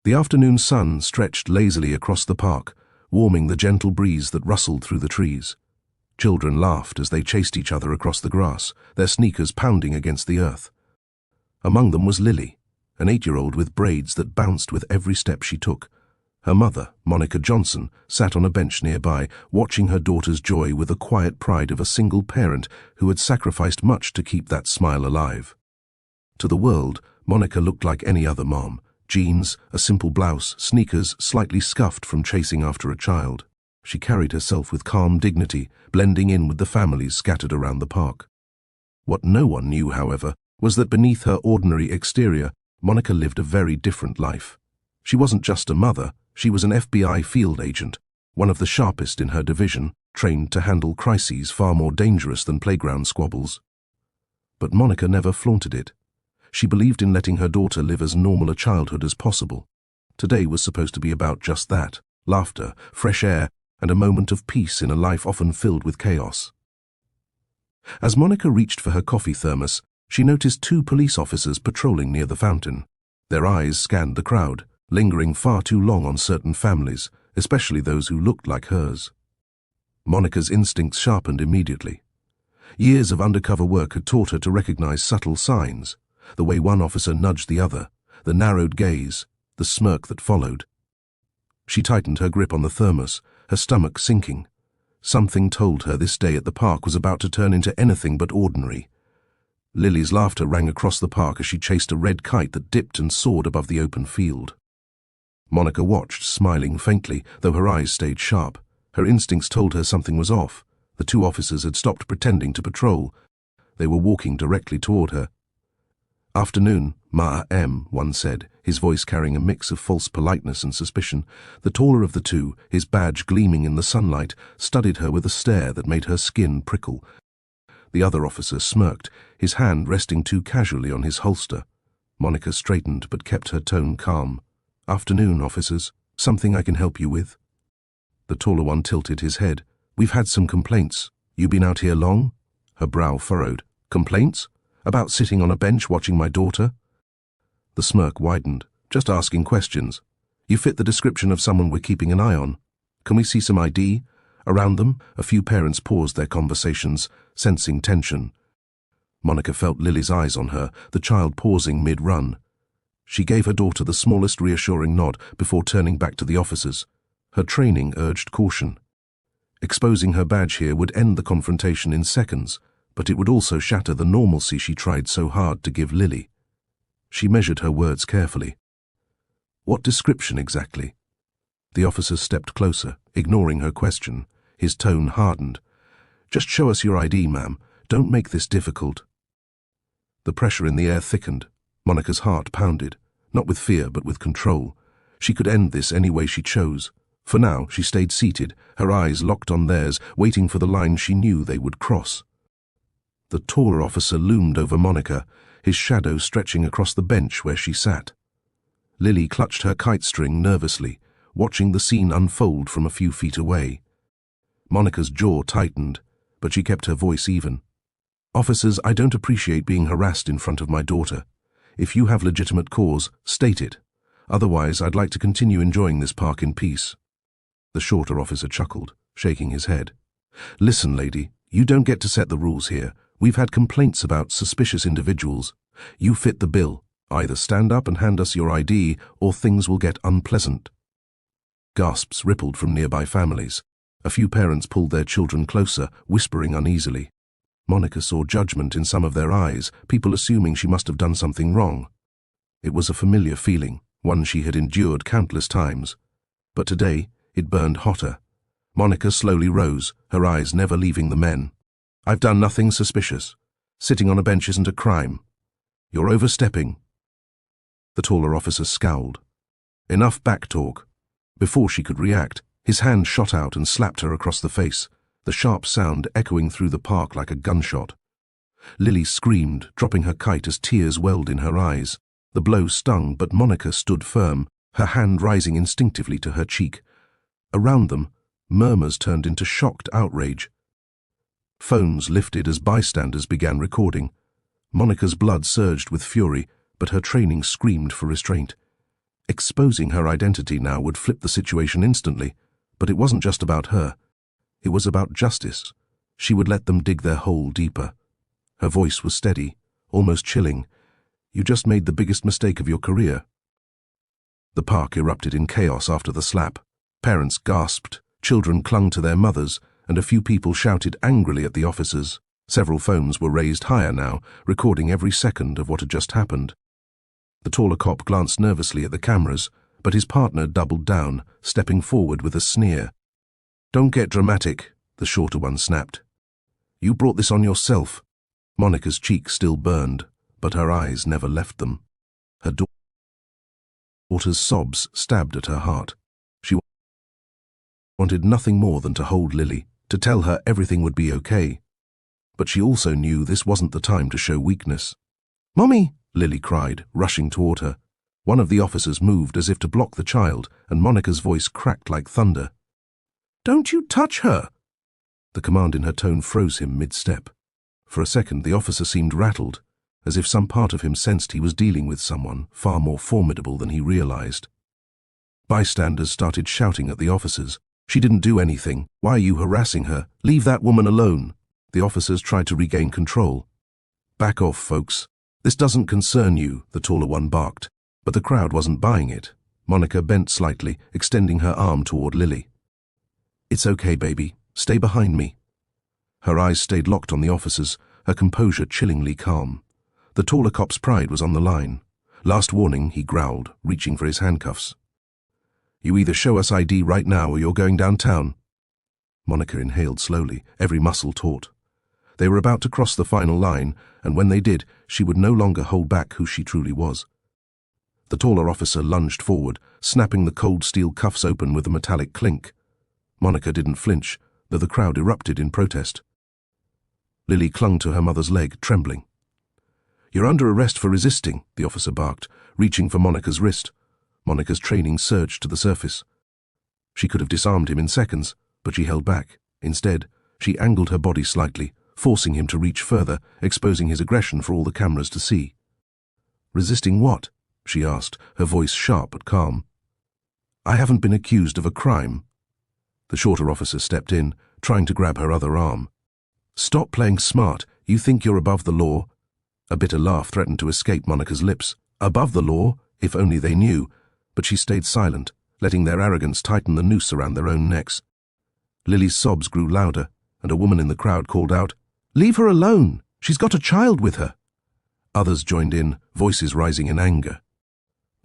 The afternoon sun stretched lazily across the park, warming the gentle breeze that rustled through the trees. Children laughed as they chased each other across the grass, their sneakers pounding against the earth. Among them was Lily, an 8-year-old with braids that bounced with every step she took. Her mother, Monica Johnson, sat on a bench nearby, watching her daughter's joy with the quiet pride of a single parent who had sacrificed much to keep that smile alive. To the world, Monica looked like any other mom. Jeans, a simple blouse, sneakers slightly scuffed from chasing after a child. She carried herself with calm dignity, blending in with the families scattered around the park. What no one knew, however, was that beneath her ordinary exterior, Monica lived a very different life. She wasn't just a mother, she was an FBI field agent, one of the sharpest in her division, trained to handle crises far more dangerous than playground squabbles. But Monica never flaunted it. She believed in letting her daughter live as normal a childhood as possible. Today was supposed to be about just that: laughter, fresh air, and a moment of peace in a life often filled with chaos. As Monica reached for her coffee thermos, she noticed 2 police officers patrolling near the fountain. Their eyes scanned the crowd, lingering far too long on certain families, especially those who looked like hers. Monica's instincts sharpened immediately. Years of undercover work had taught her to recognize subtle signs: the way one officer nudged the other, the narrowed gaze, the smirk that followed. She tightened her grip on the thermos, her stomach sinking. Something told her this day at the park was about to turn into anything but ordinary. Lily's laughter rang across the park as she chased a red kite that dipped and soared above the open field. Monica watched, smiling faintly, though her eyes stayed sharp. Her instincts told her something was off. The 2 officers had stopped pretending to patrol. They were walking directly toward her. "Afternoon, ma'am," one said, his voice carrying a mix of false politeness and suspicion. The taller of the 2, his badge gleaming in the sunlight, studied her with a stare that made her skin prickle. The other officer smirked, his hand resting too casually on his holster. Monica straightened but kept her tone calm. "Afternoon, officers. Something I can help you with?" The taller one tilted his head. "We've had some complaints. You been out here long?" Her brow furrowed. "Complaints? About sitting on a bench watching my daughter?" The smirk widened. "Just asking questions. You fit the description of someone we're keeping an eye on. Can we see some ID?" Around them, a few parents paused their conversations, sensing tension. Monica felt Lily's eyes on her, the child pausing mid-run. She gave her daughter the smallest reassuring nod before turning back to the officers. Her training urged caution. Exposing her badge here would end the confrontation in seconds, but it would also shatter the normalcy she tried so hard to give Lily. She measured her words carefully. "What description exactly?" The officer stepped closer, ignoring her question. His tone hardened. "Just show us your ID, ma'am. Don't make this difficult." The pressure in the air thickened. Monica's heart pounded, not with fear but with control. She could end this any way she chose. For now, she stayed seated, her eyes locked on theirs, waiting for the line she knew they would cross. The taller officer loomed over Monica, his shadow stretching across the bench where she sat. Lily clutched her kite string nervously, watching the scene unfold from a few feet away. Monica's jaw tightened, but she kept her voice even. "Officers, I don't appreciate being harassed in front of my daughter. If you have legitimate cause, state it. Otherwise, I'd like to continue enjoying this park in peace." The shorter officer chuckled, shaking his head. "Listen, lady, you don't get to set the rules here. We've had complaints about suspicious individuals. You fit the bill. Either stand up and hand us your ID, or things will get unpleasant." Gasps rippled from nearby families. A few parents pulled their children closer, whispering uneasily. Monica saw judgment in some of their eyes, people assuming she must have done something wrong. It was a familiar feeling, one she had endured countless times. But today, it burned hotter. Monica slowly rose, her eyes never leaving the men. "I've done nothing suspicious. Sitting on a bench isn't a crime. You're overstepping." The taller officer scowled. "Enough back-talk." Before she could react, his hand shot out and slapped her across the face, the sharp sound echoing through the park like a gunshot. Lily screamed, dropping her kite as tears welled in her eyes. The blow stung, but Monica stood firm, her hand rising instinctively to her cheek. Around them, murmurs turned into shocked outrage. Phones lifted as bystanders began recording. Monica's blood surged with fury, but her training screamed for restraint. Exposing her identity now would flip the situation instantly, but it wasn't just about her. It was about justice. She would let them dig their hole deeper. Her voice was steady, almost chilling. You just made the biggest mistake of your career. The park erupted in chaos after the slap. Parents gasped, children clung to their mothers, and a few people shouted angrily at the officers. Several phones were raised higher now, recording every second of what had just happened. The taller cop glanced nervously at the cameras, but his partner doubled down, stepping forward with a sneer. "Don't get dramatic," the shorter one snapped. "You brought this on yourself." Monica's cheek still burned, but her eyes never left them. Her daughter's sobs stabbed at her heart. She wanted nothing more than to hold Lily, to tell her everything would be okay. But she also knew this wasn't the time to show weakness. "Mommy!" Lily cried, rushing toward her. One of the officers moved as if to block the child, and Monica's voice cracked like thunder. "Don't you touch her!" The command in her tone froze him mid-step. For a second the officer seemed rattled, as if some part of him sensed he was dealing with someone far more formidable than he realized. Bystanders started shouting at the officers. "She didn't do anything. Why are you harassing her? Leave that woman alone." The officers tried to regain control. "Back off, folks. This doesn't concern you," the taller one barked. But the crowd wasn't buying it. Monica bent slightly, extending her arm toward Lily. "It's okay, baby. Stay behind me." Her eyes stayed locked on the officers, her composure chillingly calm. The taller cop's pride was on the line. "Last warning," he growled, reaching for his handcuffs. "You either show us ID right now or you're going downtown." Monica inhaled slowly, every muscle taut. They were about to cross the final line, and when they did, she would no longer hold back who she truly was. The taller officer lunged forward, snapping the cold steel cuffs open with a metallic clink. Monica didn't flinch, though the crowd erupted in protest. Lily clung to her mother's leg, trembling. "You're under arrest for resisting," the officer barked, reaching for Monica's wrist. Monica's training surged to the surface. She could have disarmed him in seconds, but she held back. Instead, she angled her body slightly, forcing him to reach further, exposing his aggression for all the cameras to see. "Resisting what?" she asked, her voice sharp but calm. "I haven't been accused of a crime." The shorter officer stepped in, trying to grab her other arm. "Stop playing smart. You think you're above the law?" A bitter laugh threatened to escape Monica's lips. Above the law, if only they knew, but she stayed silent, letting their arrogance tighten the noose around their own necks. Lily's sobs grew louder, and a woman in the crowd called out, "Leave her alone! She's got a child with her!" Others joined in, voices rising in anger.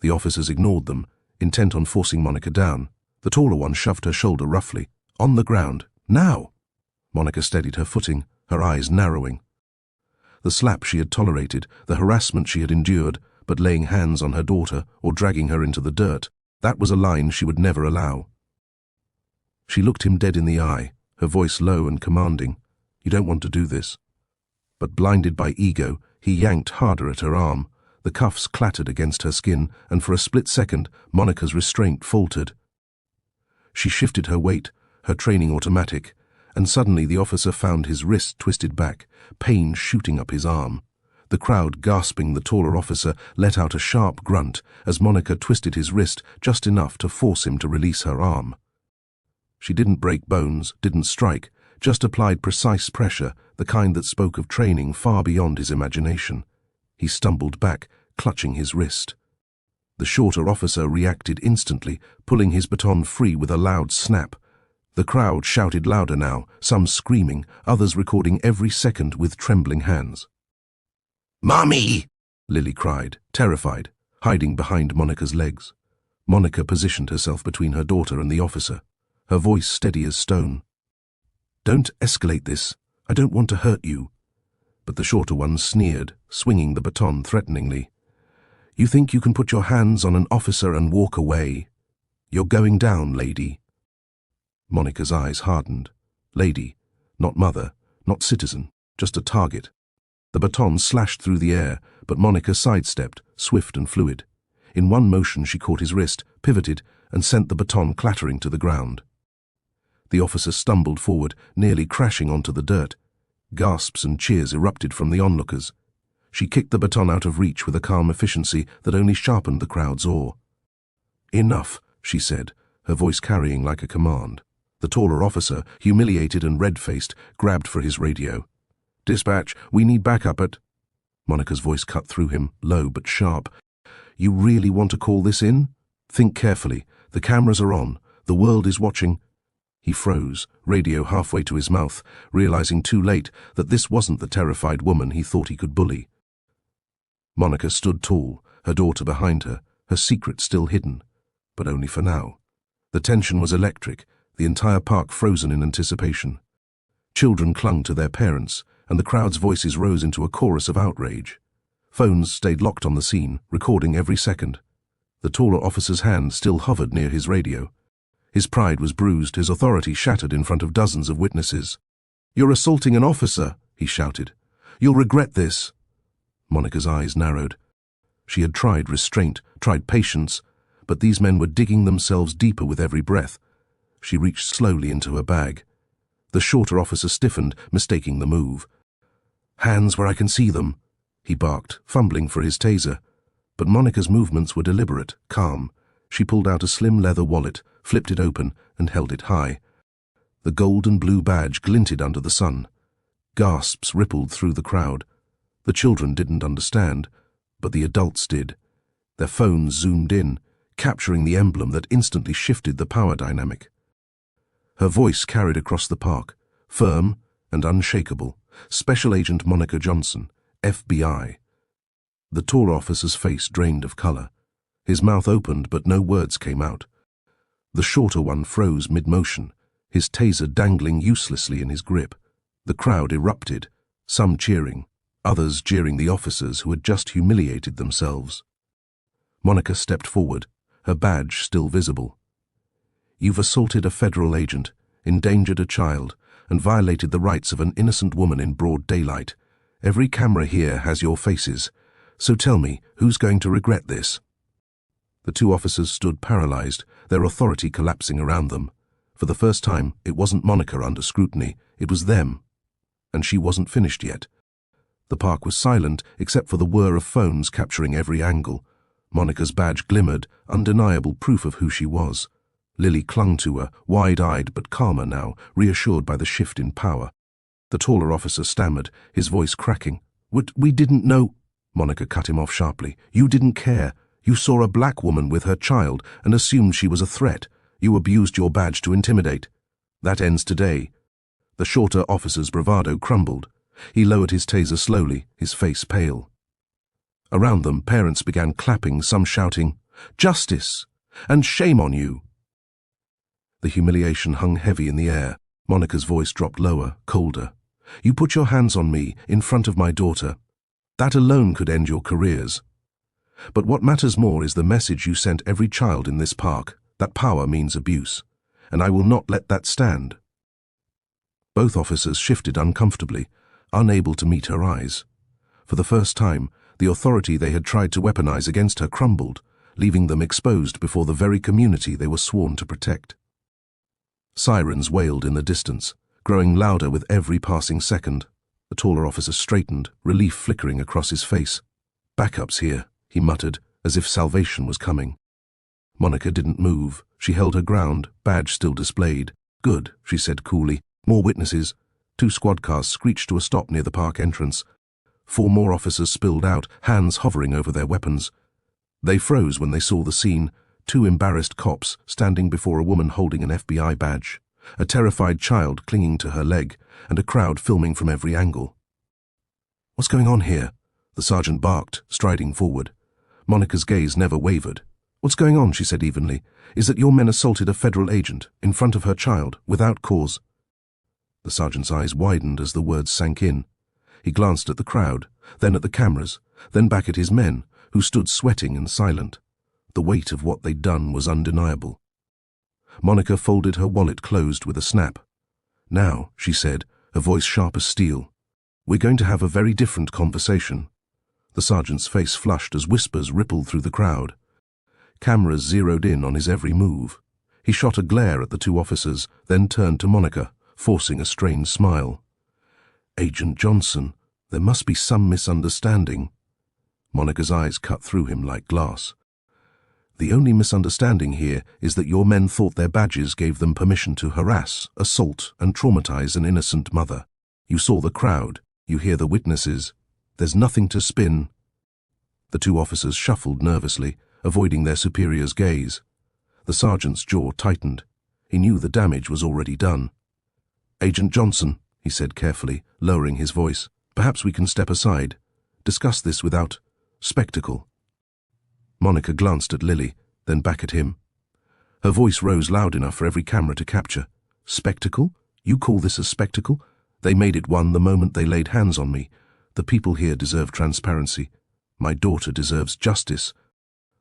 The officers ignored them, intent on forcing Monica down. The taller one shoved her shoulder roughly. "On the ground. Now!" Monica steadied her footing, her eyes narrowing. The slap she had tolerated, the harassment she had endured, but laying hands on her daughter or dragging her into the dirt, that was a line she would never allow. She looked him dead in the eye, her voice low and commanding. "You don't want to do this." But blinded by ego, he yanked harder at her arm. The cuffs clattered against her skin, and for a split second, Monica's restraint faltered. She shifted her weight, her training automatic, and suddenly the officer found his wrist twisted back, pain shooting up his arm. The crowd, gasping, the taller officer let out a sharp grunt as Monica twisted his wrist just enough to force him to release her arm. She didn't break bones, didn't strike, just applied precise pressure, the kind that spoke of training far beyond his imagination. He stumbled back, clutching his wrist. The shorter officer reacted instantly, pulling his baton free with a loud snap. The crowd shouted louder now, some screaming, others recording every second with trembling hands. "Mommy!" Lily cried, terrified, hiding behind Monica's legs. Monica positioned herself between her daughter and the officer, her voice steady as stone. "Don't escalate this. I don't want to hurt you." But the shorter one sneered, swinging the baton threateningly. "You think you can put your hands on an officer and walk away? You're going down, lady." Monica's eyes hardened. Lady, not mother, not citizen, just a target. The baton slashed through the air, but Monica sidestepped, swift and fluid. In one motion she caught his wrist, pivoted, and sent the baton clattering to the ground. The officer stumbled forward, nearly crashing onto the dirt. Gasps and cheers erupted from the onlookers. She kicked the baton out of reach with a calm efficiency that only sharpened the crowd's awe. "Enough," she said, her voice carrying like a command. The taller officer, humiliated and red-faced, grabbed for his radio. "Dispatch, we need backup at—" Monica's voice cut through him, low but sharp. "You really want to call this in? Think carefully. The cameras are on. The world is watching." He froze, radio halfway to his mouth, realizing too late that this wasn't the terrified woman he thought he could bully. Monica stood tall, her daughter behind her, her secret still hidden, but only for now. The tension was electric, the entire park frozen in anticipation. Children clung to their parents, and the crowd's voices rose into a chorus of outrage. Phones stayed locked on the scene, recording every second. The taller officer's hand still hovered near his radio. His pride was bruised, his authority shattered in front of dozens of witnesses. "You're assaulting an officer," he shouted. "You'll regret this." Monica's eyes narrowed. She had tried restraint, tried patience, but these men were digging themselves deeper with every breath. She reached slowly into her bag. The shorter officer stiffened, mistaking the move. "Hands where I can see them," he barked, fumbling for his taser. But Monica's movements were deliberate, calm. She pulled out a slim leather wallet, flipped it open, and held it high. The gold and blue badge glinted under the sun. Gasps rippled through the crowd. The children didn't understand, but the adults did. Their phones zoomed in, capturing the emblem that instantly shifted the power dynamic. Her voice carried across the park, firm and unshakable. "Special Agent Monica Johnson, FBI." The tall officer's face drained of color. His mouth opened, but no words came out. The shorter one froze mid-motion, his taser dangling uselessly in his grip. The crowd erupted, some cheering, others jeering the officers who had just humiliated themselves. Monica stepped forward, her badge still visible. "You've assaulted a federal agent, endangered a child, and violated the rights of an innocent woman in broad daylight. Every camera here has your faces. So tell me, who's going to regret this?" The two officers stood paralyzed, their authority collapsing around them. For the first time, it wasn't Monica under scrutiny, it was them. And she wasn't finished yet. The park was silent, except for the whir of phones capturing every angle. Monica's badge glimmered, undeniable proof of who she was. Lily clung to her, wide-eyed but calmer now, reassured by the shift in power. The taller officer stammered, his voice cracking. We didn't know—" Monica cut him off sharply. "You didn't care. You saw a black woman with her child and assumed she was a threat. You abused your badge to intimidate. That ends today." The shorter officer's bravado crumbled. He lowered his taser slowly, his face pale. Around them, parents began clapping, some shouting, "Justice!" and "Shame on you!" The humiliation hung heavy in the air. Monica's voice dropped lower, colder. "You put your hands on me, in front of my daughter. That alone could end your careers. But what matters more is the message you sent every child in this park, that power means abuse, and I will not let that stand." Both officers shifted uncomfortably, unable to meet her eyes. For the first time, the authority they had tried to weaponize against her crumbled, leaving them exposed before the very community they were sworn to protect. Sirens wailed in the distance, growing louder with every passing second. The taller officer straightened, relief flickering across his face. "Backup's here," he muttered, as if salvation was coming. Monica didn't move. She held her ground, badge still displayed. "Good," she said coolly. "More witnesses." 2 squad cars screeched to a stop near the park entrance. 4 more officers spilled out, hands hovering over their weapons. They froze when they saw the scene. 2 embarrassed cops standing before a woman holding an FBI badge, a terrified child clinging to her leg, and a crowd filming from every angle. "What's going on here?" the sergeant barked, striding forward. Monica's gaze never wavered. "What's going on," she said evenly, "is that your men assaulted a federal agent, in front of her child, without cause." The sergeant's eyes widened as the words sank in. He glanced at the crowd, then at the cameras, then back at his men, who stood sweating and silent. The weight of what they'd done was undeniable. Monica folded her wallet closed with a snap. "Now," she said, her voice sharp as steel, "we're going to have a very different conversation." The sergeant's face flushed as whispers rippled through the crowd. Cameras zeroed in on his every move. He shot a glare at the 2 officers, then turned to Monica, forcing a strained smile. "Agent Johnson, there must be some misunderstanding." Monica's eyes cut through him like glass. The only misunderstanding here is that your men thought their badges gave them permission to harass, assault, and traumatize an innocent mother. You saw the crowd. You hear the witnesses. There's nothing to spin." The two officers shuffled nervously, avoiding their superior's gaze. The sergeant's jaw tightened. He knew the damage was already done. "Agent Johnson," he said carefully, lowering his voice, "perhaps we can step aside. Discuss this without spectacle." Monica glanced at Lily, then back at him. Her voice rose loud enough for every camera to capture. "Spectacle? You call this a spectacle? They made it one the moment they laid hands on me. The people here deserve transparency. My daughter deserves justice."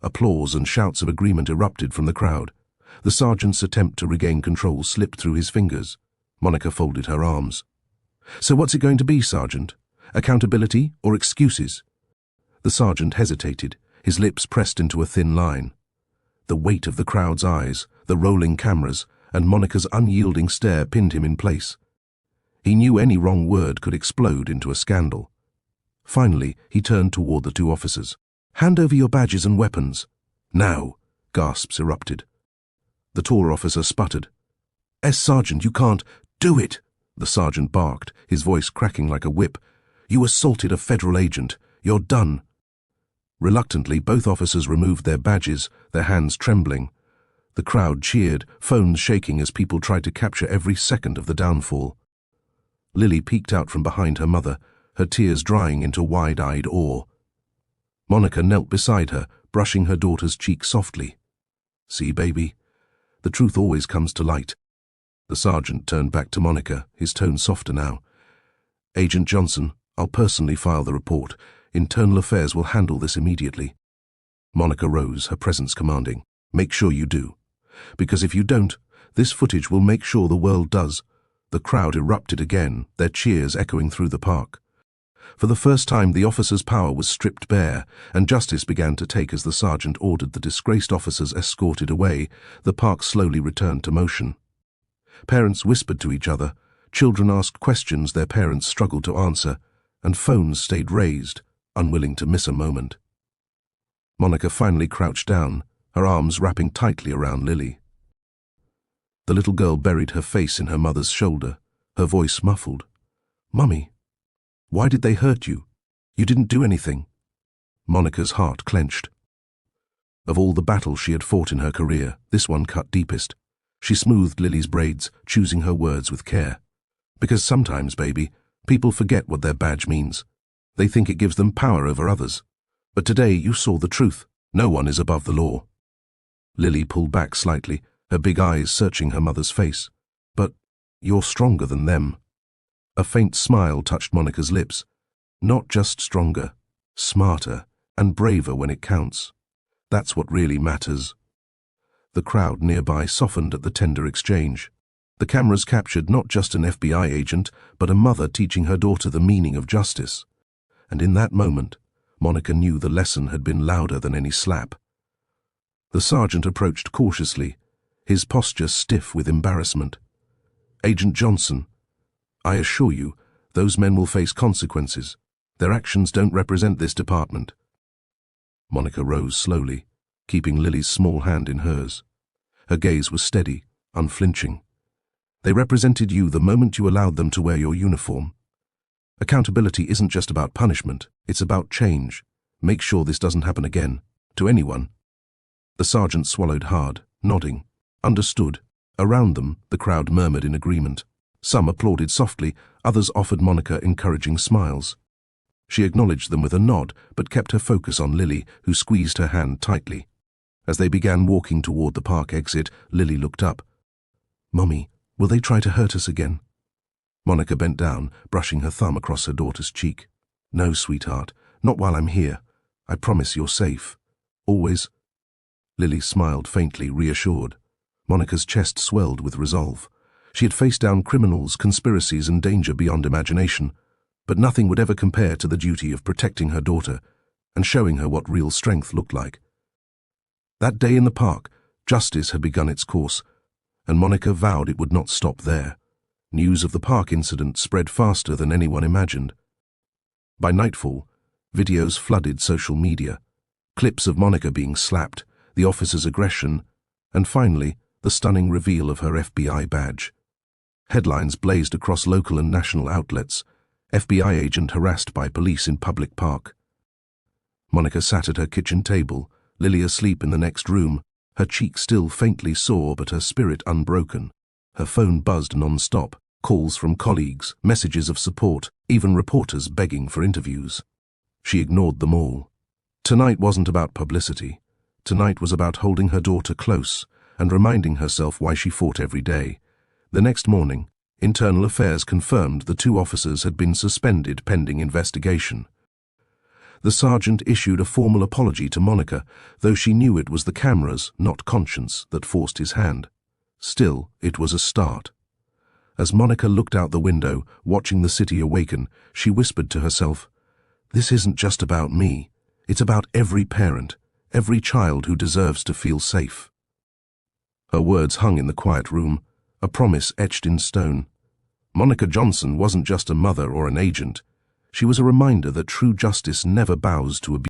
Applause and shouts of agreement erupted from the crowd. The sergeant's attempt to regain control slipped through his fingers. Monica folded her arms. "So what's it going to be, Sergeant? Accountability or excuses?" The sergeant hesitated, his lips pressed into a thin line. The weight of the crowd's eyes, the rolling cameras, and Monica's unyielding stare pinned him in place. He knew any wrong word could explode into a scandal. Finally, he turned toward the two officers. "Hand over your badges and weapons." "Now!" Gasps erupted. The taller officer sputtered. Sergeant, you can't." "Do it!" the sergeant barked, his voice cracking like a whip. "You assaulted a federal agent. You're done." Reluctantly, both officers removed their badges, their hands trembling. The crowd cheered, phones shaking as people tried to capture every second of the downfall. Lily peeked out from behind her mother, her tears drying into wide-eyed awe. Monica knelt beside her, brushing her daughter's cheek softly. "See, baby? The truth always comes to light." The sergeant turned back to Monica, his tone softer now. "Agent Johnson, I'll personally file the report. Internal Affairs will handle this immediately." Monica rose, her presence commanding. "Make sure you do. Because if you don't, this footage will make sure the world does." The crowd erupted again, their cheers echoing through the park. For the first time, the officer's power was stripped bare, and justice began to take as the sergeant ordered the disgraced officers escorted away. The park slowly returned to motion. Parents whispered to each other, children asked questions their parents struggled to answer, and phones stayed raised, unwilling to miss a moment. Monica finally crouched down, her arms wrapping tightly around Lily. The little girl buried her face in her mother's shoulder, her voice muffled. "Mummy, why did they hurt you? You didn't do anything." Monica's heart clenched. Of all the battles she had fought in her career, this one cut deepest. She smoothed Lily's braids, choosing her words with care. "Because sometimes, baby, people forget what their badge means. They think it gives them power over others. But today you saw the truth. No one is above the law." Lily pulled back slightly, her big eyes searching her mother's face. "But you're stronger than them." A faint smile touched Monica's lips. "Not just stronger, smarter and braver when it counts. That's what really matters." The crowd nearby softened at the tender exchange. The cameras captured not just an FBI agent, but a mother teaching her daughter the meaning of justice. And in that moment, Monica knew the lesson had been louder than any slap. The sergeant approached cautiously, his posture stiff with embarrassment. "Agent Johnson, I assure you, those men will face consequences. Their actions don't represent this department." Monica rose slowly, keeping Lily's small hand in hers. Her gaze was steady, unflinching. "They represented you the moment you allowed them to wear your uniform. Accountability isn't just about punishment, it's about change. Make sure this doesn't happen again, to anyone." The sergeant swallowed hard, nodding. "Understood." Around them, the crowd murmured in agreement. Some applauded softly, others offered Monica encouraging smiles. She acknowledged them with a nod, but kept her focus on Lily, who squeezed her hand tightly. As they began walking toward the park exit, Lily looked up. "Mummy, will they try to hurt us again?" Monica bent down, brushing her thumb across her daughter's cheek. "No, sweetheart, not while I'm here. I promise you're safe. Always." Lily smiled faintly, reassured. Monica's chest swelled with resolve. She had faced down criminals, conspiracies, and danger beyond imagination, but nothing would ever compare to the duty of protecting her daughter and showing her what real strength looked like. That day in the park, justice had begun its course, and Monica vowed it would not stop there. News of the park incident spread faster than anyone imagined. By nightfall, videos flooded social media. Clips of Monica being slapped, the officer's aggression, and finally, the stunning reveal of her FBI badge. Headlines blazed across local and national outlets. FBI agent harassed by police in public park. Monica sat at her kitchen table, Lily asleep in the next room, her cheek still faintly sore but her spirit unbroken. Her phone buzzed non-stop, calls from colleagues, messages of support, even reporters begging for interviews. She ignored them all. Tonight wasn't about publicity. Tonight was about holding her daughter close and reminding herself why she fought every day. The next morning, Internal Affairs confirmed the two officers had been suspended pending investigation. The sergeant issued a formal apology to Monica, though she knew it was the cameras, not conscience, that forced his hand. Still, it was a start. As Monica looked out the window, watching the city awaken, she whispered to herself, "This isn't just about me. It's about every parent, every child who deserves to feel safe." Her words hung in the quiet room, a promise etched in stone. Monica Johnson wasn't just a mother or an agent. She was a reminder that true justice never bows to abuse.